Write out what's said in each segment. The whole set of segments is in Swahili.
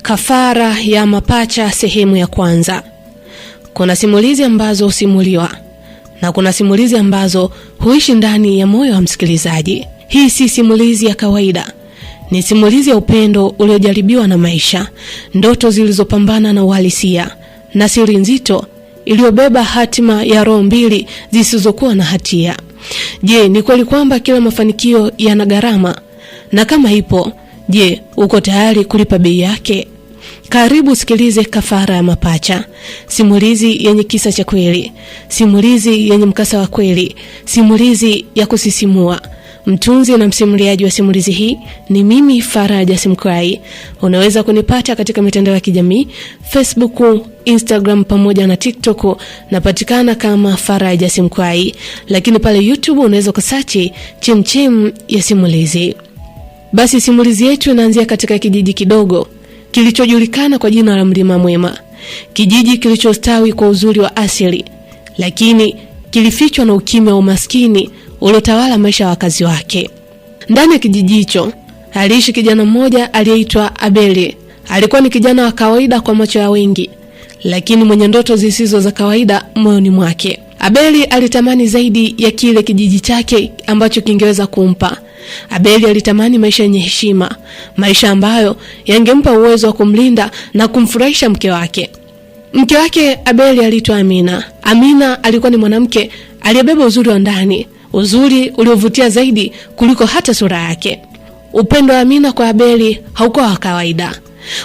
Kafara ya mapacha sehemu ya kwanza. Kuna simulizi ambazo husimuliwa na kuna simulizi ambazo huishi ndani ya moyo wa msikilizaji. Hii si simulizi ya kawaida. Ni simulizi ya upendo uliojaribiwa na maisha, ndoto zilizopambana na uhalisia, na siri nzito iliyobeba hatima ya roho mbili zisizokuwa na hatia. Je, ni kweli kwamba kila mafanikio yana gharama? Na kama ipo, je, uko tayari kulipa bei yake? Karibu sikilize Kafara ya Mapacha, simulizi yenye kisa cha kweli, simulizi yenye mkasa wa kweli, simulizi ya kusisimua. Mtunzi na msimuliaji wa simulizi hii ni mimi, Faraja Simkwai. Unaweza kunipata katika mitandao ya kijamii, Facebook, Instagram pamoja na TikTok, napatikana kama Faraja Simkwai. Lakini pale YouTube unaweza kusearch Chemchem ya Simulizi. Basi simulizi yetu inaanzia katika kijiji kidogo kilichojulikana kwa jina la Mlima Mwema. Kijiji kilichostawi kwa uzuri wa asili, lakini kilifichwa na ukimya wa umaskini uliotawala maisha ya wakazi wake. Ndani ya kijiji hicho aliishi kijana mmoja aliyeitwa Abeli. Alikuwa ni kijana wa kawaida kwa macho ya wengi, lakini mwenye ndoto zisizo za kawaida moyoni mwake. Abeli alitamani zaidi ya kile kijiji chake ambacho kingeweza kumpa. Abeli alitamani maisha yenye heshima, maisha ambayo yangempa uwezo wa kumlinda na kumfurahisha mke wake. Mke wake Abeli aliitwa Amina. Amina alikuwa ni mwanamke aliyebeba uzuri wa ndani, uzuri uliovutia zaidi kuliko hata sura yake. Upendo wa Amina kwa Abeli haukuwa wa kawaida.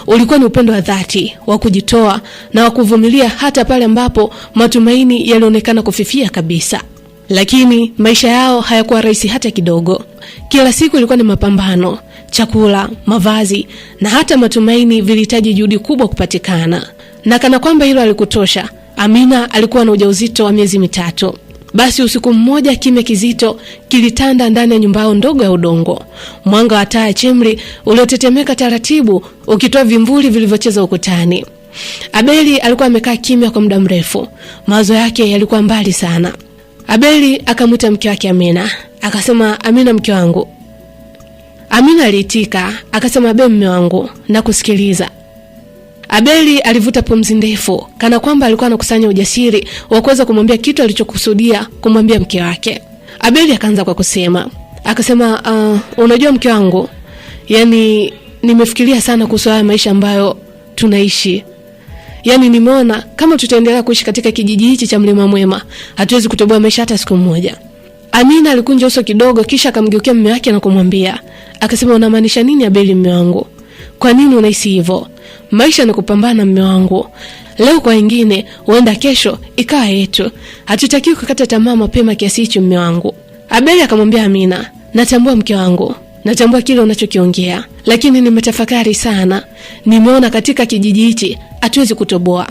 Ulikuwa ni upendo wa dhati, wa kujitoa na wa kuvumilia hata pale ambapo matumaini yalionekana kufifia kabisa. Lakini maisha yao hayakuwa rahisi hata kidogo. Kila siku ilikuwa ni mapambano, chakula, mavazi na hata matumaini vilihitaji juhudi kubwa kupatikana. Na kana kwamba hilo alikutosha, Amina alikuwa na ujauzito wa miezi 3. Basi usiku mmoja kimya kizito kilitanda ndani ya nyumba yao ndogo ya udongo. Mwanga wa taa ya chemli uliotetemeka taratibu ukitoa vimvuli vilivyocheza ukutani. Abeli alikuwa amekaa kimya kwa muda mrefu. Mawazo yake yalikuwa mbali sana. Abeli akamwita mke wake Amina. Akasema, "Amina mke wangu." Amina aliitika, akasema, "Abe mume wangu, nakusikiliza." Abeli alivuta pumzi ndefu, kana kwamba alikuwa anakusanya ujasiri wa kuweza kumwambia kitu alichokusudia kumwambia mke wake. Abeli akaanza kwa kusema, akasema, "Unajua mke wangu, yani nimefikiria sana kuhusu haya maisha ambayo tunaishi. Yani nimeona kama tutaendelea kuishi katika kijiji hichi cha Mlima Mwema, hatuwezi kutoboa maisha hata siku moja." Amina alikunja uso kidogo, kisha akamgeukia mume wake na kumwambia, akasema, "Unamaanisha nini Abeli mume wangu? Kwa nini unahisi hivyo? Maisha ni kupambana mume wangu. Leo kwa wengine, huenda kesho ikawa yetu. Hatutakiwi kukata tamaa mapema kiasi hicho mume wangu." Abeli akamwambia Amina, "Natambua mke wangu, natambua kile unachokiongea, lakini nimetafakari sana. Nimeona katika kijiji hichi hatuwezi kutoboa.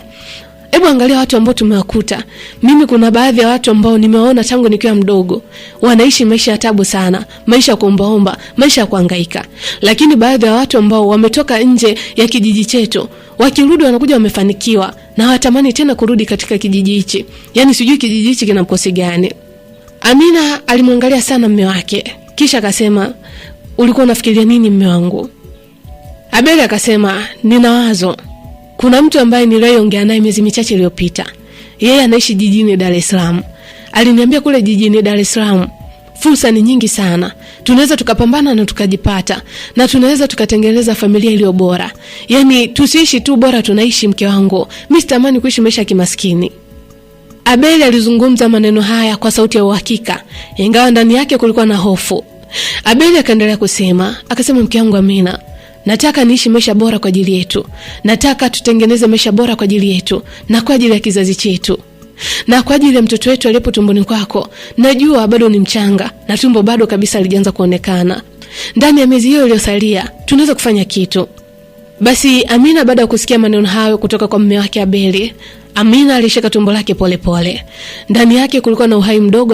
Hebu angalia watu ambao tumewakuta. Mimi kuna baadhi ya watu ambao nimewaona tangu nikiwa mdogo. Wanaishi maisha ya taabu sana, maisha ya kuombaomba, maisha ya kuhangaika. Lakini baadhi ya watu ambao wametoka nje ya kijiji chetu, wakirudi wanakuja wamefanikiwa na hawatamani tena kurudi katika kijiji hichi. Yani sijui kijiji hichi kina mkosi gani." Amina alimwangalia sana mume wake, kisha akasema, "Ulikuwa unafikiria nini mume wangu?" Abeli akasema, "Nina wazo. Kuna mtu ambaye niliongea naye miezi michache iliyopita. Yeye anaishi jijini Dar es Salaam. Aliniambia kule jijini Dar es Salaam fursa ni nyingi sana. Tunaweza tukapambana na tukajipata, na tunaweza tukatengeneza familia iliyo bora. Yani tusiishi tu bora tunaishi mke wangu. Mimi sitamani kuishi maisha ya kimaskini." Abeli alizungumza maneno haya kwa sauti ya uhakika, ingawa ndani yake kulikuwa na hofu. Abeli akaendelea kusema, akasema, "Mke wangu Amina, nataka niishi maisha bora kwa ajili yetu. Nataka tutengeneze maisha bora kwa ajili yetu na kwa ajili ya kizazi chetu. Na kwa ajili ya mtoto wetu aliyepo tumboni kwako. Najua bado ni mchanga na tumbo bado kabisa halijaanza kuonekana. Ndani ya miezi hiyo iliyosalia tunaweza kufanya kitu." Basi Amina baada ya kusikia maneno hayo kutoka kwa mume wake Abeli, Amina alishika tumbo lake pole. Ndani yake kulikuwa na uhai mdogo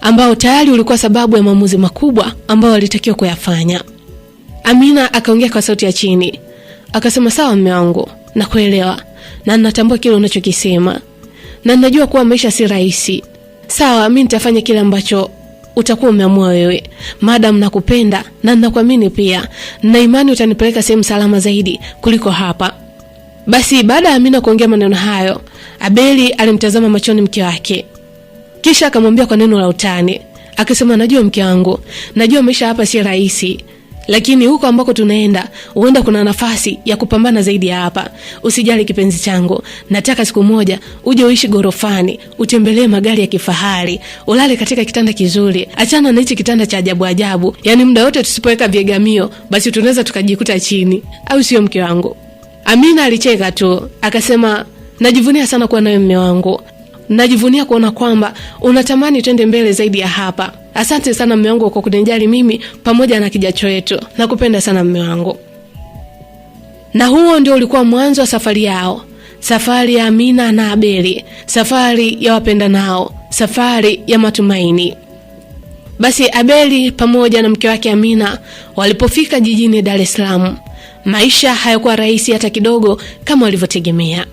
ambao tayari ulikuwa sababu ya maamuzi makubwa ambao alitakiwa kuyafanya. Amina akaongea kwa sauti ya chini. Akasema, "Sawa mume wangu, nakuelewa na natambua kile unachokisema. Na ninajua kuwa maisha si rahisi. Sawa, mimi nitafanya kile ambacho utakuwa umeamua wewe. Madam nakupenda na ninakuamini pia, na imani utanipeleka sehemu salama zaidi kuliko hapa. Basi baada ya Amina kuongea maneno hayo, Abeli alimtazama machoni mke wake. Kisha akamwambia kwa neno la utani, akisema, najua mke wangu, najua maisha hapa si rahisi, lakini huko ambako tunaenda huenda kuna nafasi ya kupambana zaidi ya hapa. Usijali kipenzi changu, nataka siku moja uje uishi gorofani, utembelee magari ya kifahari, ulale katika kitanda kizuri. Achana na hichi kitanda cha ajabu ajabu, yani muda wote tusipoweka viegamio basi tunaweza tukajikuta chini, au sio mke wangu? Amina alicheka tu, akasema, najivunia sana kuwa nawe mume wangu. Najivunia kuona kwamba unatamani twende mbele zaidi ya hapa. Asante sana mume wangu kwa kunijali mimi pamoja na kijacho yetu. Nakupenda sana mume wangu. Na huo ndio ulikuwa mwanzo wa safari yao. Safari ya Amina na Abeli, safari ya wapenda nao, safari ya matumaini. Basi Abeli pamoja na mke wake Amina walipofika jijini Dar es Salaam, maisha hayakuwa rahisi hata kidogo kama walivyotegemea.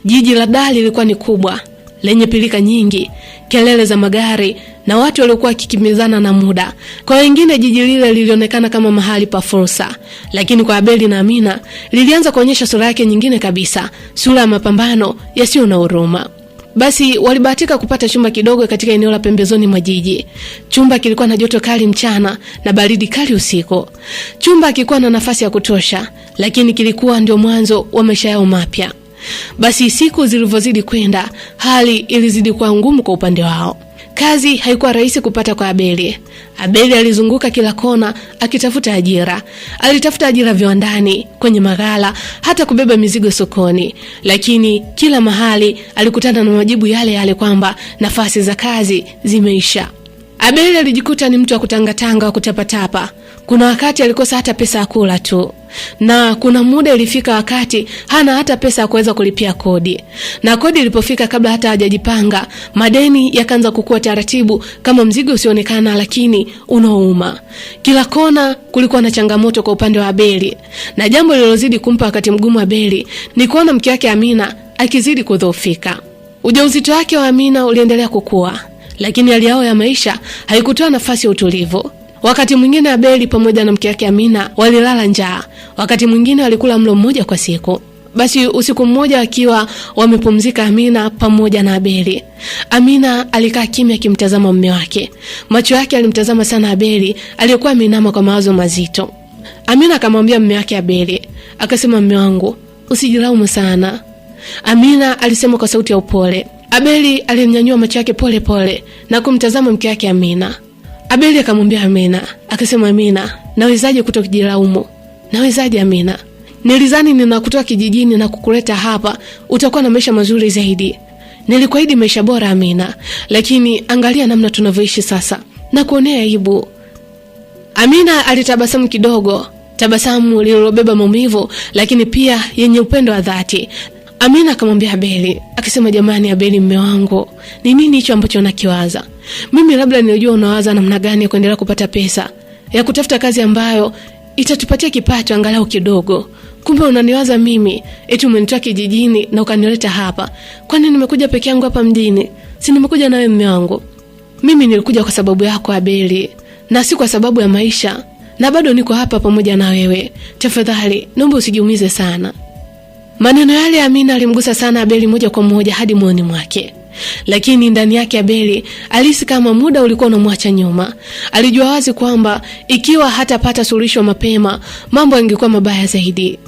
Jiji la Dar lilikuwa ni kubwa, lenye pilika nyingi, kelele za magari na watu waliokuwa kikimbizana na muda. Kwa wengine jiji lile lilionekana kama mahali pa fursa, lakini kwa Abeli na Amina lilianza kuonyesha sura yake nyingine kabisa, sura ya mapambano yasiyo na huruma. Basi walibahatika kupata chumba kidogo katika eneo la pembezoni mwa jiji. Chumba kilikuwa na joto kali mchana na baridi kali usiku. Chumba kilikuwa na nafasi ya kutosha, lakini kilikuwa ndio mwanzo wa maisha yao mapya. Basi siku zilivyozidi kwenda, hali ilizidi kuwa ngumu kwa upande wao. Kazi haikuwa rahisi kupata kwa Abeli. Abeli alizunguka kila kona akitafuta ajira. Alitafuta ajira viwandani, kwenye maghala, hata kubeba mizigo sokoni. Lakini kila mahali alikutana na majibu yale yale kwamba nafasi za kazi zimeisha. Abeli alijikuta ni mtu wa kutangatanga, wa kutapatapa. Kuna wakati alikosa hata pesa ya kula tu. Na kuna muda ilifika wakati hana hata pesa ya kuweza kulipia kodi. Na kodi ilipofika, kabla hata hajajipanga, madeni yakaanza kukua taratibu kama mzigo usionekana lakini unaouma. Kila kona kulikuwa na changamoto kwa upande wa Abeli. Na jambo lililozidi kumpa wakati mgumu Abeli ni kuona mke wake Amina akizidi kudhoofika. Ujauzito wake wa Amina uliendelea kukua, lakini hali yao ya maisha haikutoa nafasi ya utulivu. Wakati mwingine Abeli pamoja na mke wake Amina walilala njaa, wakati mwingine walikula mlo mmoja kwa siku. Basi usiku mmoja wakiwa wamepumzika Amina pamoja na Abeli, Amina alikaa kimya akimtazama mume wake. Macho yake alimtazama sana Abeli aliyekuwa ameinama kwa mawazo mazito. Amina akamwambia mume wake Abeli, akasema, mume wangu, usijilaumu sana. Amina alisema kwa sauti ya upole. Abeli alinyanyua macho yake pole pole na kumtazama mke wake Amina. Abeli akamwambia Amina, akasema, Amina, nawezaje kutokujilaumu? Nawezaje Amina? Nilizani ninakutoa kijijini na kukuleta hapa utakuwa na maisha mazuri zaidi. Nilikuahidi maisha bora Amina, lakini angalia namna tunavyoishi sasa. Na kuonea aibu. Amina alitabasamu kidogo, tabasamu lililobeba maumivu lakini pia yenye upendo wa dhati. Amina akamwambia Abeli, akisema, jamani Abeli mume wangu, ni nini hicho ambacho unakiwaza? Mimi labda nilijua unawaza namna gani ya kuendelea kupata pesa, ya kutafuta kazi ambayo itatupatia kipato angalau kidogo. Kumbe unaniwaza mimi eti umenitoa kijijini na ukanileta hapa. Kwani nimekuja peke yangu hapa mjini? Si nimekuja nawe mume wangu? Mimi nilikuja kwa sababu yako Abeli, na si kwa sababu ya maisha, na bado niko hapa pamoja na wewe. Tafadhali naomba usijiumize sana. Maneno yale Amina alimgusa sana Abeli moja kwa moja hadi moyoni mwake. Lakini ndani yake Abeli alihisi kama muda ulikuwa unamwacha nyuma. Alijua wazi kwamba ikiwa hatapata suluhisho mapema, mambo yangekuwa mabaya zaidi.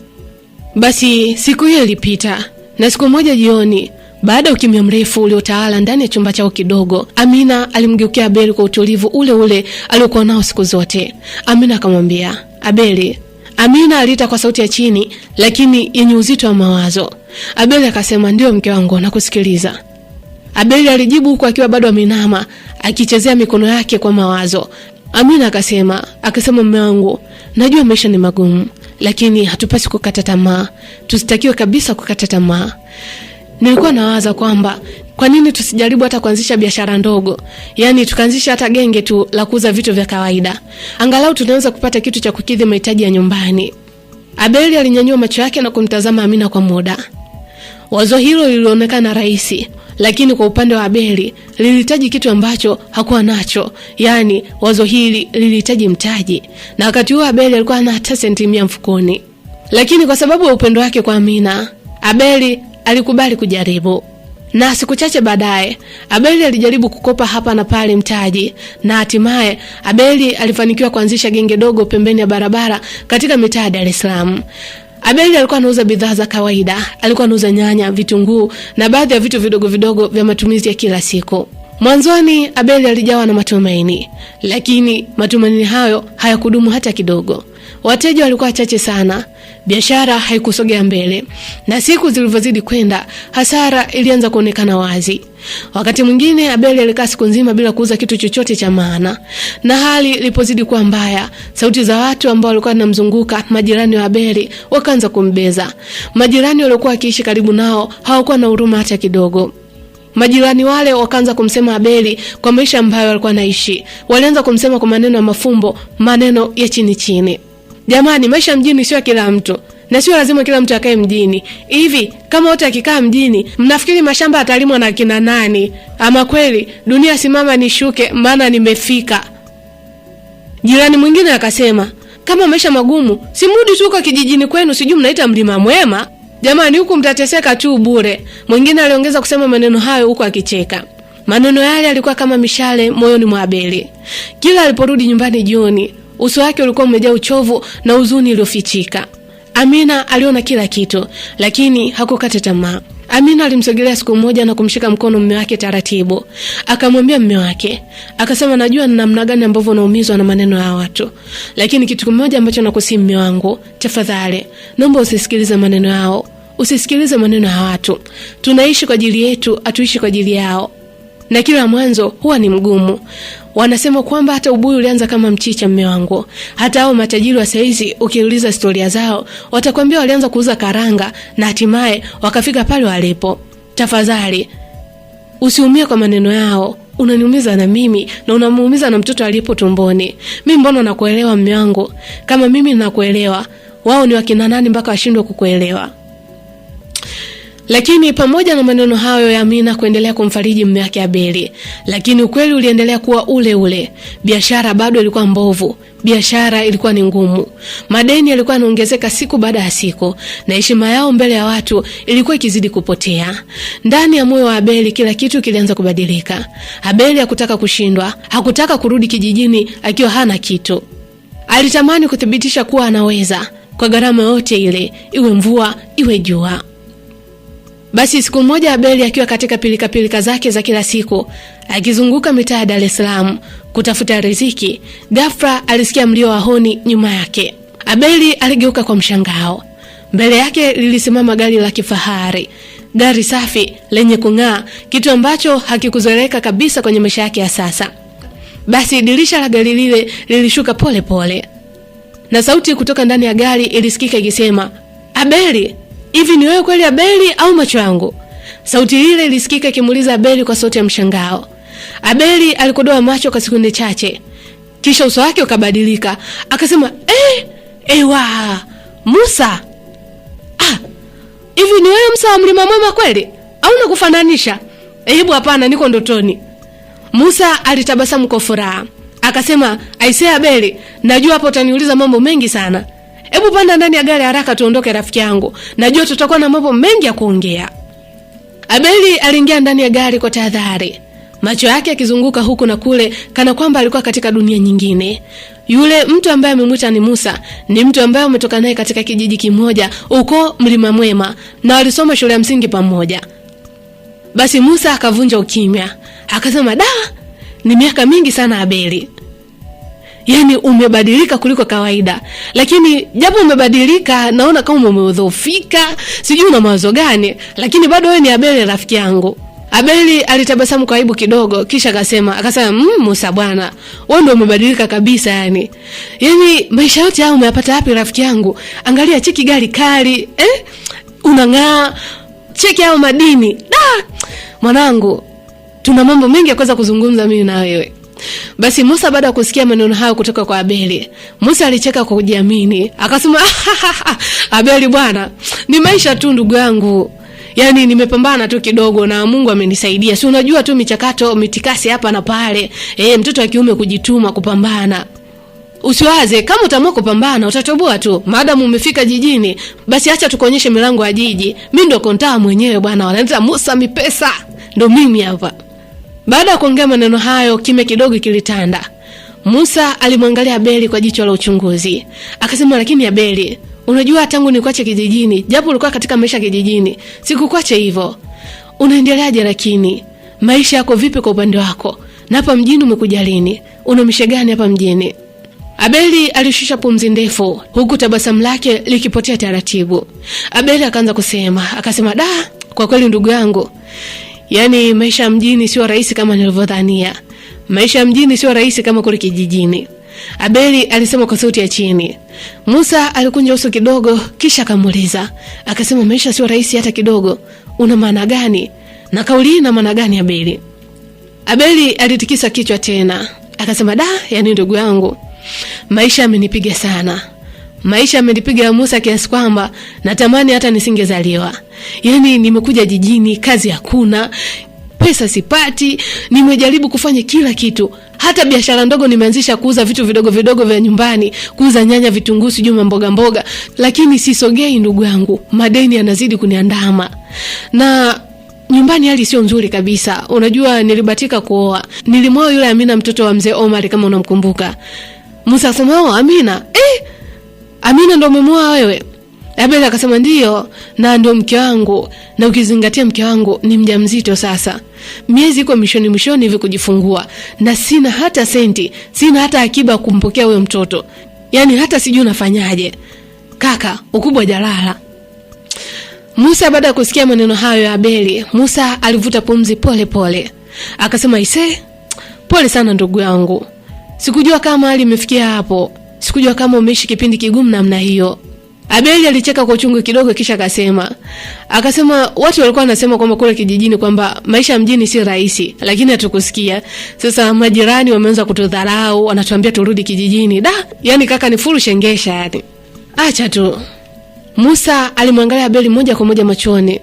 Basi siku hiyo ilipita, na siku moja jioni, baada ya ukimya mrefu uliotawala ndani ya chumba chao kidogo, Amina alimgeukia Abeli kwa utulivu ule ule aliokuwa nao siku zote. Amina akamwambia, Abeli. Amina aliita kwa sauti ya chini lakini yenye uzito wa mawazo. Abeli akasema, ndio mke wangu, nakusikiliza. Abeli alijibu huku akiwa bado aminama, akichezea mikono yake kwa mawazo. Amina akasema, mume wangu, najua maisha ni magumu, lakini hatupasi kukata tamaa. Tusitakiwe kabisa kukata tamaa. Nilikuwa nawaza kwamba kwa nini tusijaribu hata kuanzisha biashara ndogo? Yaani tukaanzisha hata genge tu la kuuza vitu vya kawaida. Angalau tunaweza kupata kitu cha kukidhi mahitaji ya nyumbani. Abeli alinyanyua macho yake na kumtazama Amina kwa muda. Wazo hilo lilionekana rahisi, lakini kwa upande wa Abeli lilihitaji kitu ambacho hakuwa nacho. Yani wazo hili lilihitaji mtaji, na wakati huo Abeli alikuwa hana hata senti 100 mfukoni. Lakini kwa sababu ya upendo wake kwa Amina, Abeli alikubali kujaribu. Na siku chache baadaye Abeli alijaribu kukopa hapa na pale mtaji, na hatimaye Abeli alifanikiwa kuanzisha genge dogo pembeni ya barabara katika mitaa ya Dar es Salaam. Abeli alikuwa anauza bidhaa za kawaida, alikuwa anauza nyanya, vitunguu na baadhi ya vitu vidogo vidogo vya matumizi ya kila siku. Mwanzoni Abeli alijawa na matumaini, lakini matumaini hayo hayakudumu hata kidogo. Wateja walikuwa wachache sana, biashara haikusogea mbele, na siku zilivyozidi kwenda hasara ilianza kuonekana wazi. Wakati mwingine Abeli alikaa siku nzima bila kuuza kitu chochote cha maana, na hali ilipozidi kuwa mbaya, sauti za watu ambao walikuwa wanamzunguka, majirani wa Abeli, wakaanza kumbeza. Majirani waliokuwa wakiishi karibu nao hawakuwa na huruma hata kidogo. Majirani wale wakaanza kumsema Abeli kwa maisha ambayo alikuwa anaishi. Walianza kumsema kwa maneno ya mafumbo, maneno ya chini chini. Jamani, maisha mjini sio kila mtu, na sio lazima kila mtu akae mjini. Hivi kama wote akikaa mjini, mnafikiri mashamba atalimwa na kina nani? Ama kweli dunia simama nishuke, maana nimefika. Jirani mwingine akasema, kama maisha magumu, simrudi tu kwa kijijini kwenu, sijui mnaita Mlima Mwema. Jamani, huku mtateseka tu bure. Mwingine aliongeza kusema maneno hayo huku akicheka. Maneno yale yalikuwa kama mishale moyoni mwa Abeli. Kila aliporudi nyumbani jioni, uso wake ulikuwa umejaa uchovu na huzuni iliyofichika. Amina aliona kila kitu, lakini hakukata tamaa. Amina alimsogelea siku moja na kumshika mkono mume wake taratibu. Akamwambia mume wake, akasema, najua ni namna gani ambavyo unaumizwa na maneno ya watu, lakini kitu kimoja ambacho nakusihi mume wangu, tafadhali naomba usisikilize maneno yao. Usisikilize maneno ya watu. Tunaishi kwa ajili yetu, atuishi kwa ajili yao. Na kila mwanzo huwa ni mgumu. Wanasema kwamba hata ubuyu ulianza kama mchicha mume wangu. Hata hao matajiri wa saizi ukiuliza historia zao, watakwambia walianza kuuza karanga na hatimaye wakafika pale walipo. Tafadhali usiumie kwa maneno yao. Unaniumiza na mimi na unamuumiza na mtoto aliyepo tumboni. Mimi mbona nakuelewa mume wangu? Kama mimi ninakuelewa, wao ni wakina nani mpaka washindwe kukuelewa? Lakini pamoja na maneno hayo ya Amina kuendelea kumfariji mume wake Abeli, lakini ukweli uliendelea kuwa ule ule. Biashara bado ilikuwa mbovu. Biashara ilikuwa ni ngumu. Madeni yalikuwa yanaongezeka siku baada ya siku, na heshima yao mbele ya watu ilikuwa ikizidi kupotea. Ndani ya moyo wa Abeli kila kitu kilianza kubadilika. Abeli hakutaka kushindwa, hakutaka kurudi kijijini akiwa hana kitu. Alitamani kuthibitisha kuwa anaweza kwa gharama yote ile, iwe mvua, iwe jua. Basi siku moja Abeli akiwa katika pilika zake za kila siku, akizunguka mitaa ya Dar es Salaam kutafuta riziki, ghafla alisikia mlio wa honi nyuma yake. Abeli aligeuka kwa mshangao. Mbele yake lilisimama gari la kifahari, gari safi lenye kung'aa, kitu ambacho hakikuzoeleka kabisa kwenye maisha yake ya sasa. Basi dirisha la gari lile lilishuka pole pole, na sauti kutoka ndani ya gari ilisikika ikisema, Abeli, hivi ni wewe kweli Abeli au macho yangu? Sauti ile ilisikika ikimuuliza Abeli kwa sauti ya mshangao. Abeli alikodoa macho kwa sekunde chache, kisha uso wake ukabadilika. Akasema, ewa, Musa. Hivi ni wewe Musa wa Mlima Mwema kweli? Au nakufananisha? Hebu hapana, niko ndotoni. Musa alitabasamu kwa furaha. Akasema, aisee Abeli, najua hapo utaniuliza mambo mengi sana. Hebu panda ndani ya gari haraka tuondoke rafiki yangu. Najua tutakuwa na mambo mengi ya kuongea. Abeli aliingia ndani ya gari kwa tahadhari, macho yake yakizunguka huku na kule kana kwamba alikuwa katika dunia nyingine. Yule mtu ambaye amemwita ni Musa, ni mtu ambaye umetoka naye katika kijiji kimoja uko Mlima Mwema na walisoma shule ya msingi pamoja. Basi Musa akavunja ukimya. Akasema, ni miaka mingi sana Abeli. Yani umebadilika kuliko kawaida. Lakini japo umebadilika, naona kama umeudhofika, sijui una mawazo gani, lakini bado wewe ni Abeli rafiki yangu. Abeli alitabasamu kwa aibu kidogo, kisha akasema, Musa bwana, wewe ndio umebadilika kabisa yani. Yani maisha yote haya umeyapata wapi rafiki yangu? Angalia, cheki gari kali, unang'aa. Cheki hao madini. Mwanangu, tuna mambo mengi ya kuweza kuzungumza mimi na wewe. Basi Musa baada ya kusikia maneno hayo kutoka kwa Abeli, Musa alicheka kwa kujiamini. Akasema, Abeli bwana, ni maisha tu ndugu yangu. Yani nimepambana tu kidogo na Mungu amenisaidia. Si unajua tu michakato mitikasi hapa na pale. Mtoto wa kiume kujituma kupambana. Usiwaze kama utaamua kupambana utatoboa tu. Maadamu umefika jijini, basi acha tukuonyeshe milango ya jiji. Mimi ndo kontaa mwenyewe bwana, wanaita Musa Mipesa. Ndo mimi hapa. Baada ya kuongea maneno hayo, kimya kidogo kilitanda. Musa alimwangalia Abeli kwa jicho la uchunguzi. Akasema, lakini Abeli, unajua tangu nikuache kijijini, japo ulikuwa katika maisha kijijini, sikukuache hivyo. Unaendeleaje lakini? Maisha yako vipi kwa upande wako? Na hapa mjini umekuja lini? Una mishe gani hapa mjini? Abeli alishusha pumzi ndefu huku tabasamu lake likipotea taratibu. Abeli akaanza kusema, akasema, kwa kweli ndugu yangu, yani maisha mjini sio rahisi kama nilivyodhania. Maisha mjini sio rahisi kama kule kijijini. Abeli alisema kwa sauti ya chini. Musa alikunja uso kidogo kisha akamuuliza, akasema, maisha sio rahisi hata kidogo. Una maana gani? Na kauli ina maana gani Abeli? Abeli alitikisa kichwa tena. Akasema, yani ndugu yangu, maisha yamenipiga sana. Maisha yamenipiga Musa kiasi kwamba natamani hata nisingezaliwa. Yani nimekuja jijini, kazi hakuna, pesa sipati, nimejaribu kufanya kila kitu. Hata biashara ndogo nimeanzisha, kuuza vitu vidogo vidogo vya nyumbani, kuuza nyanya, vitunguu, sijui mboga mboga, lakini sisogei ndugu yangu. Madeni yanazidi kuniandama. Na nyumbani hali sio nzuri kabisa. Unajua nilibatika kuoa. Nilimwoa yule Amina, mtoto wa mzee Omar kama unamkumbuka. Musa akasema, Amina? Amina ndo umemwoa wewe? Abeli akasema, ndio, na ndo mke wangu, na ukizingatia mke wangu ni mjamzito sasa. Miezi iko mwishoni hivi kujifungua, na sina hata senti, sina hata akiba kumpokea huyo mtoto. Yani hata sijui nafanyaje. Kaka, ukubwa jalala. Musa baada ya kusikia maneno hayo ya Abeli, Musa alivuta pumzi pole pole. Akasema, pole sana ndugu yangu. Sikujua kama hali imefikia hapo. Sikujua kama umeishi kipindi kigumu namna hiyo. Abeli alicheka kwa uchungu kidogo kisha akasema, watu walikuwa wanasema kwamba kule kijijini kwamba maisha mjini si rahisi, lakini hatukusikia. Sasa majirani wameanza kutudharau, wanatuambia turudi kijijini. Yani kaka ni furu shengesha yani. Acha tu. Musa alimwangalia Abeli moja kwa moja machoni.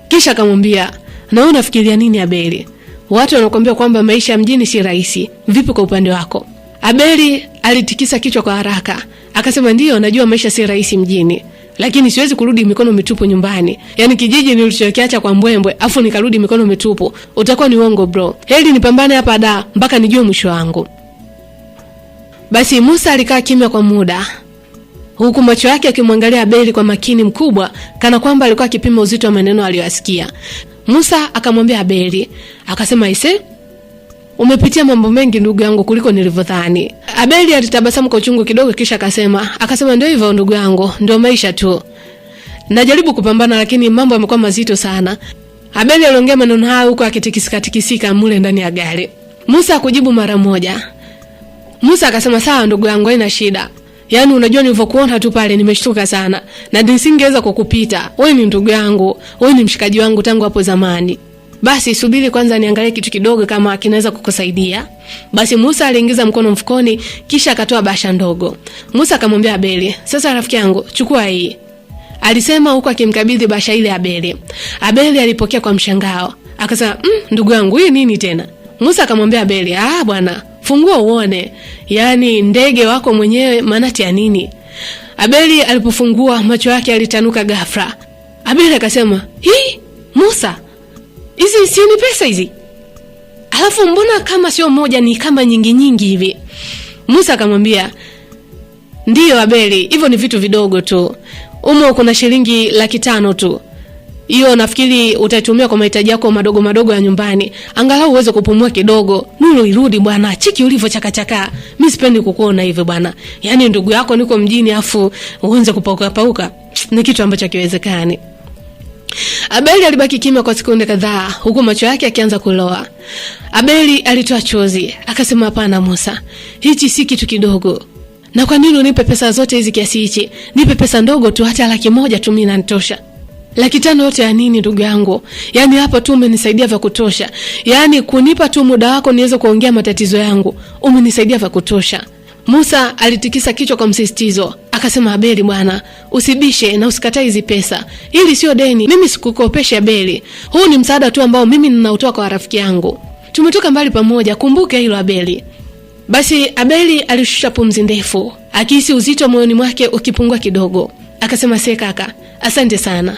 Kisha akamwambia, na wewe unafikiria nini Abeli? Watu wanakuambia kwamba maisha mjini si rahisi. Vipi kwa upande wako? Abeli alitikisa kichwa kwa haraka. Akasema, ndio najua maisha si rahisi mjini, lakini siwezi kurudi mikono mitupu nyumbani. Yani kijiji nilichokiacha kwa mbwembwe afu nikarudi mikono mitupu, utakuwa ni uongo bro. Heri nipambane hapa mpaka nijue mwisho wangu. Basi Musa alikaa kimya kwa muda, huku macho yake akimwangalia Abeli kwa makini mkubwa, kana kwamba alikuwa akipima uzito wa maneno aliyosikia. Musa akamwambia Abeli, akasema, umepitia mambo mengi ndugu yangu kuliko nilivyodhani. Abeli alitabasamu kwa uchungu kidogo kisha akasema, ndio hivyo ndugu yangu, ndio maisha tu. Najaribu kupambana lakini mambo yamekuwa mazito sana. Abeli aliongea maneno hayo huko akitikisika mule ndani ya gari. Musa hakujibu mara moja. Musa akasema, sawa ndugu yangu, haina shida. Yani unajua nilivyokuona tu pale nimeshtuka sana na nisingeweza kukupita. Wewe ni ndugu yangu, wewe ni mshikaji wangu tangu hapo zamani. Basi subiri kwanza niangalie kitu kidogo kama kinaweza kukusaidia. Basi Musa aliingiza mkono mfukoni kisha akatoa bahasha ndogo. Musa akamwambia Abeli, sasa rafiki yangu, chukua hii. Alisema huko akimkabidhi bahasha ile Abeli. Abeli alipokea kwa mshangao. Akasema, ndugu yangu, hii nini tena? Musa akamwambia Abeli, bwana, fungua uone. Yani ndege wako mwenyewe manati ya nini? Abeli alipofungua macho yake alitanuka ghafla. Abeli akasema, Musa, hizi si ni pesa hizi? Alafu mbona kama sio moja ni kama nyingi hivi? Musa akamwambia, ndio Abeli, hivyo ni vitu vidogo tu. Kuna shilingi 500 tu. Hiyo nafikiri utaitumia kwa mahitaji yako madogo ya nyumbani. Angalau uweze kupumua kidogo. Nuru irudi bwana, chiki ulivyo chakachaka. Mimi sipendi kukuona hivyo bwana. Yani ndugu yako niko mjini afu uanze kupauka. Ni kitu ambacho kiwezekani. Abeli alibaki kimya kwa sekunde kadhaa huku macho yake akianza kuloa. Abeli alitoa chozi, akasema, hapana Musa, hichi si kitu kidogo. Na kwa nini unipe pesa zote hizi kiasi hichi? Nipe pesa ndogo tu, hata 100,000 tu mimi inanitosha. 500,000 yote ya nini ndugu yangu? Yani hapa tu umenisaidia vya kutosha. Yani kunipa tu muda wako niweze kuongea matatizo yangu, umenisaidia vya kutosha. Musa alitikisa kichwa kwa msisitizo, akasema, Abeli bwana, usibishe na usikatae hizi pesa. Hili sio deni, mimi sikukopesha Abeli. Huu ni msaada tu ambao mimi ninautoa kwa rafiki yangu. Tumetoka mbali pamoja, kumbuke hilo Abeli. Basi Abeli alishusha pumzi ndefu, akihisi uzito moyoni mwake ukipungua kidogo. Akasema, kaka, asante sana.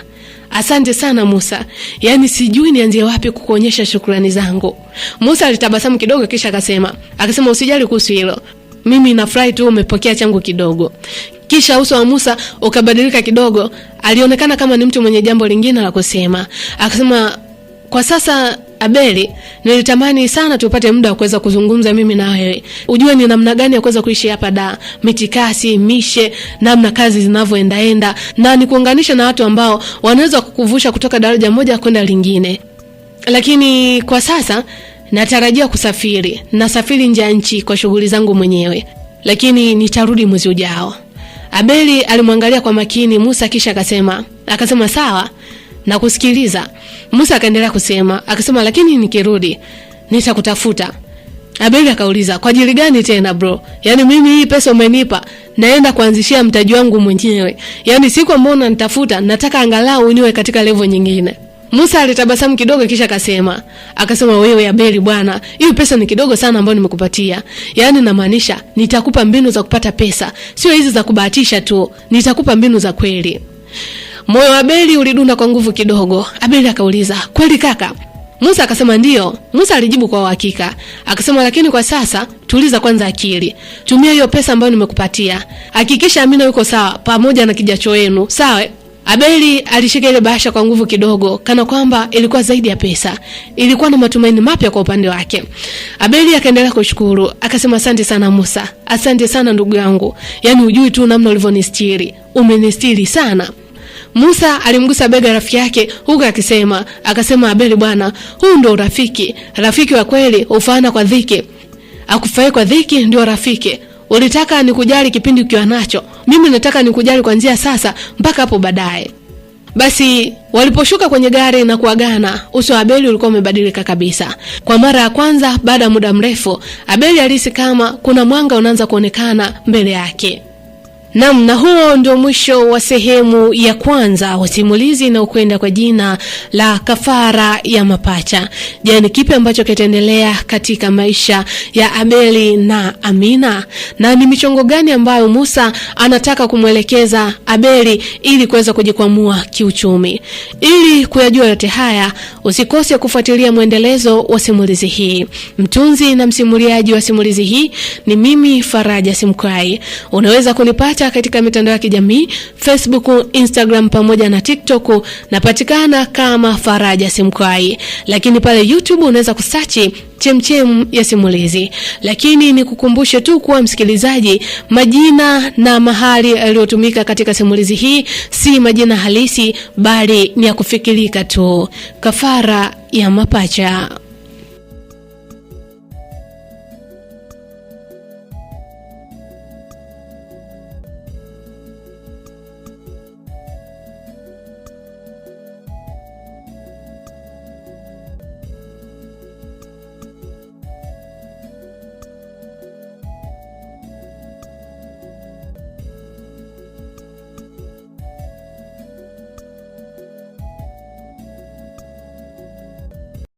Asante sana Musa. Yaani sijui nianzie wapi kukuonyesha shukrani zangu. Musa alitabasamu kidogo kisha akasema usijali kuhusu hilo. Mimi nafurahi tu umepokea changu kidogo. Kisha uso wa Musa ukabadilika kidogo, alionekana kama ni mtu mwenye jambo lingine la kusema. Akasema, kwa sasa Abeli, nilitamani sana tupate muda wa kuweza kuzungumza mimi na wewe. Ujue ni namna gani ya kuweza kuishi hapa da, mitikasi, mishe, namna kazi zinavyoenda na nikuunganisha na watu ambao wanaweza kukuvusha kutoka daraja moja kwenda lingine. Lakini kwa sasa natarajia kusafiri. Nasafiri nje ya nchi kwa shughuli zangu mwenyewe, lakini nitarudi mwezi ujao. Abeli alimwangalia kwa makini Musa kisha akasema sawa, na kusikiliza. Musa akaendelea akasema lakini nikirudi nitakutafuta. Abeli akauliza, kwa ajili gani tena bro? Yaani mimi hii pesa umenipa naenda kuanzishia mtaji wangu mwenyewe. Yaani siku ambayo unanitafuta nataka angalau niwe katika level nyingine. Musa alitabasamu kidogo kisha akasema wewe Abeli bwana, hiyo pesa ni kidogo sana ambayo nimekupatia. Yaani namaanisha nitakupa mbinu za kupata pesa, sio hizi za kubahatisha tu. Nitakupa mbinu za kweli. Moyo wa Abeli ulidunda kwa nguvu kidogo. Abeli akauliza, kweli kaka? Musa akasema ndio. Musa alijibu kwa uhakika. Akasema lakini kwa sasa tuliza kwanza akili. Tumia hiyo pesa ambayo nimekupatia. Hakikisha Amina yuko sawa pamoja na kijacho wenu. Sawa? Abeli alishika ile bahasha kwa nguvu kidogo, kana kwamba ilikuwa zaidi ya pesa. Ilikuwa na matumaini mapya kwa upande wake. Abeli akaendelea kushukuru. Akasema asante sana Musa. Asante sana ndugu yangu. Yaani hujui tu namna ulivyonistiri. Umenistiri sana. Musa alimgusa bega rafiki yake huku akasema Abeli bwana, huu ndio urafiki. Rafiki wa kweli hufaana kwa dhiki. Akufaye kwa dhiki ndio rafiki. Ulitaka nikujali kipindi ukiwa nacho. Mimi nataka nikujali kuanzia sasa mpaka hapo baadaye. Basi waliposhuka kwenye gari na kuagana, uso wa Abeli ulikuwa umebadilika kabisa. Kwa mara ya kwanza baada ya muda mrefu, Abeli alihisi kama kuna mwanga unaanza kuonekana mbele yake. Na huo ndio mwisho wa sehemu ya kwanza wa simulizi na ukwenda kwa jina la Kafara ya Mapacha. Je, ni kipi ambacho kitaendelea katika maisha ya Abeli na Amina? Na ni michongo gani ambayo Musa anataka kumwelekeza Abeli ili kuweza kujikwamua kiuchumi? Ili kuyajua yote haya, usikose kufuatilia muendelezo wa simulizi hii. Mtunzi na msimuliaji wa simulizi hii ni mimi Faraja Simkwai. Unaweza kunipata katika mitandao ya kijamii Facebook, Instagram pamoja na TikTok, napatikana kama Faraja Simkwai. Lakini pale YouTube unaweza kusearch Chemchem ya Simulizi. Lakini nikukumbushe tu kuwa msikilizaji, majina na mahali yaliyotumika katika simulizi hii si majina halisi bali ni ya kufikirika tu. Kafara ya Mapacha.